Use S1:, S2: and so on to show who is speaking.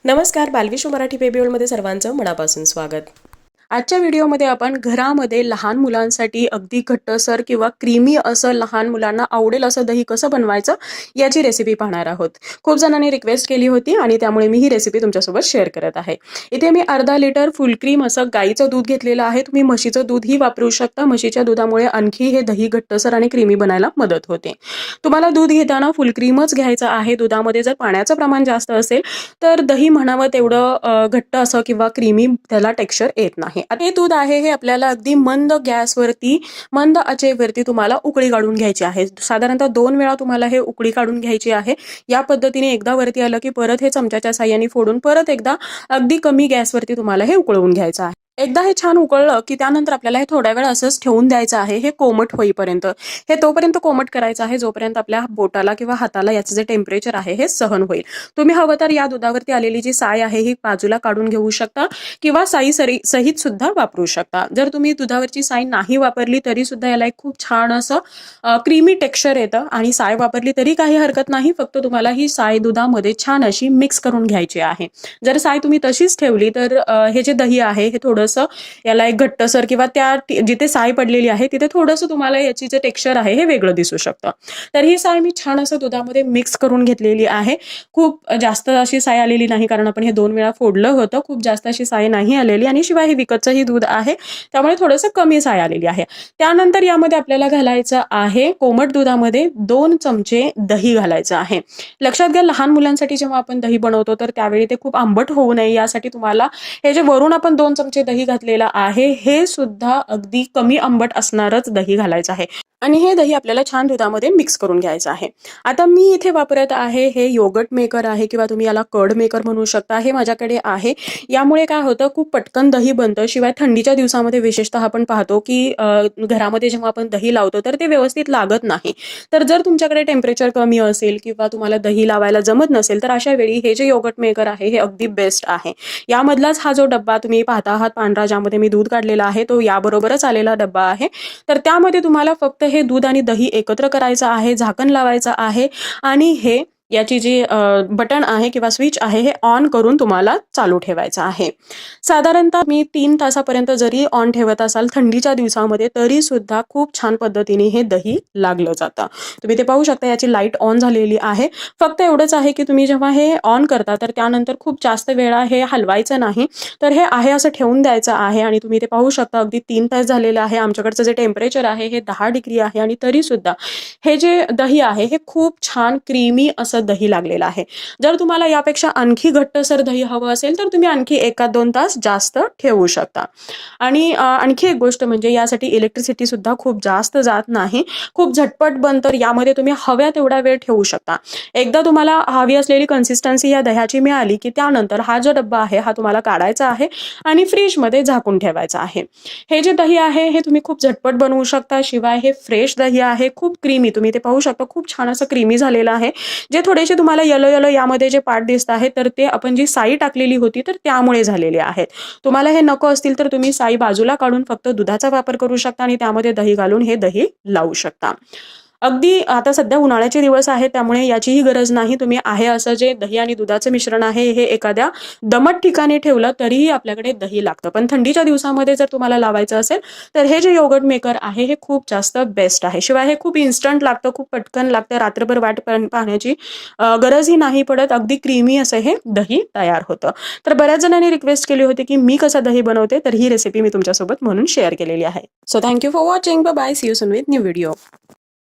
S1: नमस्कार, बालविश्व मराठी बेबी वर्ल्डमध्ये सर्वांचं मनापासून स्वागत. आजच्या व्हिडिओमध्ये आपण घरामध्ये लहान मुलांसाठी अगदी घट्टसर किंवा क्रीमी असं लहान मुलांना आवडेल असं दही कसं बनवायचं याची रेसिपी पाहणार आहोत. खूप जणांनी रिक्वेस्ट केली होती आणि त्यामुळे मी ही रेसिपी तुमच्यासोबत शेअर करत आहे. इथे मी अर्धा लिटर फुल क्रीम असं गाईचं दूध घेतलेलं आहे. तुम्ही म्हशीचं दूधही वापरू शकता. म्हशीच्या दुधामुळे आणखी हे दही घट्टसर आणि क्रीमी बनायला मदत होते. तुम्हाला दूध घेताना फुल क्रीमच घ्यायचं आहे. दुधामध्ये जर पाण्याचं प्रमाण जास्त असेल तर दही म्हणावं तेवढं घट्ट असं किंवा क्रीमी त्याला टेक्स्चर येत नाही. हे दूध आहे हे आपल्याला अगदी मंद गॅसवरती मंद आचेवरती तुम्हाला उकळी काढून घ्यायची आहे. साधारणतः 2 वेळा तुम्हाला हे उकळी काढून घ्यायची आहे. या पद्धतीने एकदा वरती आलं की परत हे चमच्याच्या साहाय्याने फोडून परत एकदा अगदी कमी गॅसवरती तुम्हाला हे उकळवून घ्यायचं आहे. एकदा हे छान उकळलं की त्यानंतर आपल्याला हे थोड्या वेळ असंच ठेवून द्यायचं आहे. हे कोमट होईपर्यंत हे तोपर्यंत कोमट करायचं आहे जोपर्यंत आपल्या बोटाला किंवा हाताला याचं जे टेम्परेचर आहे हे सहन होईल. तुम्ही हवं तर या दुधावरती आलेली जी साय आहे ही बाजूला काढून घेऊ शकता किंवा साई सहित सुद्धा वापरू शकता. जर तुम्ही दुधावरची साय नाही वापरली तरी सुद्धा याला एक खूप छान असं क्रीमी टेक्स्चर येतं आणि साय वापरली तरी काही हरकत नाही. फक्त तुम्हाला ही साय दुधामध्ये छान अशी मिक्स करून घ्यायची आहे. जर साय तुम्ही तशीच ठेवली तर हे जे दही आहे हे थोडंसं याला एक घट्टसर किंवा त्या जिथे साय पडलेली आहे तिथे थोडंसं तुम्हाला याची जे टेक्स्चर आहे हे वेगळं दिसू शकतं. तर ही साय मी छान असं दुधामध्ये मिक्स करून घेतलेली आहे. खूप जास्त अशी साय आलेली नाही कारण आपण हे 2 वेळा फोडलं होतं. खूप जास्त अशी साय नाही आलेली आणि शिवाय हे विकतचंही दूध आहे त्यामुळे थोडंसं कमी साय आलेली आहे. त्यानंतर यामध्ये आपल्याला घालायचं आहे कोमट दुधामध्ये 2 चमचे दही घालायचं आहे. लक्षात घ्या, लहान मुलांसाठी जेव्हा आपण दही बनवतो तर त्यावेळी ते खूप आंबट होऊ नये यासाठी तुम्हाला हे जे वरून आपण 2 चमचे दही घातलेलं आहे हे सुद्धा अगदी कमी आंबट असणारच दही घालायचं आहे आणि हे दही आपल्याला छान दुधामध्ये मिक्स करून घ्यायचं आहे. आता मी इथे वापरत आहे हे योगर्ट मेकर आहे किंवा तुम्ही याला कर्ड मेकर म्हणू शकता. हे माझ्याकडे आहे. यामुळे काय होतं, खूप पटकन दही बनतं. शिवाय थंडीच्या दिवसामध्ये विशेषतः आपण पाहतो की घरामध्ये जेव्हा आपण दही लावतो तर ते व्यवस्थित लागत नाही. तर जर तुमच्याकडे टेम्परेचर कमी असेल किंवा तुम्हाला दही लावायला जमत नसेल तर अशा वेळी हे जे योगर्ट मेकर आहे हे अगदी बेस्ट आहे. यामधलाच हा जो डब्बा तुम्ही पाहता आहात पांढरा ज्यामध्ये मी दूध काढलेला आहे तो याबरोबरच आलेला डब्बा आहे. तर त्यामध्ये तुम्हाला फक्त हे दूध आणि दही एकत्र करायचं आहे, झाकण लावायचं आहे आणि हे याची जी बटन आहे किंवा स्विच आहे हे ऑन करून तुम्हाला चालू ठेवायचं आहे. साधारणतः मी 3 तासापर्यंत जरी ऑन ठेवत असाल थंडीच्या दिवसामध्ये तरी सुद्धा खूप छान पद्धतीने हे दही लागलं जातं. तुम्ही ते पाहू शकता, याची लाईट ऑन झालेली आहे. फक्त एवढंच आहे की तुम्ही जेव्हा हे ऑन करता तर त्यानंतर खूप जास्त वेळा हे हलवायचं नाही. तर हे आहे असं ठेवून द्यायचं आहे आणि तुम्ही ते पाहू शकता अगदी 3 तास झालेलं आहे. आमच्याकडचं जे टेम्परेचर आहे हे 10 डिग्री आहे आणि तरी सुद्धा हे जे दही आहे हे खूप छान क्रीमी असं दही लागलेलं आहे. जर तुम्हाला यापेक्षा आणखी घट्टसर दही हवं असेल तर तुम्ही आणखी 1-2 तास जास्त ठेवू शकता. आणि आणखी एक गोष्ट म्हणजे यासाठी इलेक्ट्रिसिटी सुद्धा खूप जास्त जात नाही. खूप झटपट बनतं. यामध्ये तुम्ही हव्या तेवढा वेळ ठेवू शकता. एकदा तुम्हाला हवी असलेली कन्सिस्टन्सी या दह्याची मिळाली की त्यानंतर हा जो डब्बा आहे हा तुम्हाला काढायचा आहे आणि फ्रीजमध्ये झाकून ठेवायचं आहे. हे जे दही आहे हे तुम्ही खूप झटपट बनवू शकता. शिवाय हे फ्रेश दही आहे, खूप क्रीमी. तुम्ही ते पाहू शकता खूप छान असं क्रीमी झालेलं आहे. जे थोडेसे तुम्हाला येलो यामध्ये जे पार्ट दिसत आहेत तर ते आपण जी साई टाकलेली होती तर त्यामुळे झालेले आहेत. तुम्हाला हे नको असतील तर तुम्ही साई बाजूला काढून फक्त दुधाचा वापर करू शकता आणि त्यामध्ये दही घालून हे दही लावू शकता. अगदी आता सध्या उन्हाळ्याचे दिवस आहेत त्यामुळे याचीही गरज नाही. तुम्ही आहे असं जे दही आणि दुधाचं मिश्रण आहे हे एखाद्या दमट ठिकाणी ठेवलं तरीही आपल्याकडे दही लागतं. पण थंडीच्या दिवसामध्ये जर तुम्हाला लावायचं असेल तर हे जे योगर्ट मेकर आहे हे खूप जास्त बेस्ट आहे. शिवाय हे खूप इन्स्टंट लागतं, खूप पटकन लागतं. रात्रभर वाट पाहण्याची गरजही नाही पडत. अगदी क्रीमी असं हे दही तयार होतं. तर बऱ्याच जणांनी रिक्वेस्ट केली होती की मी कसं दही बनवते तर ही रेसिपी मी तुमच्यासोबत म्हणून शेअर केलेली आहे. So thank you for watching. Bye. See you soon with new video.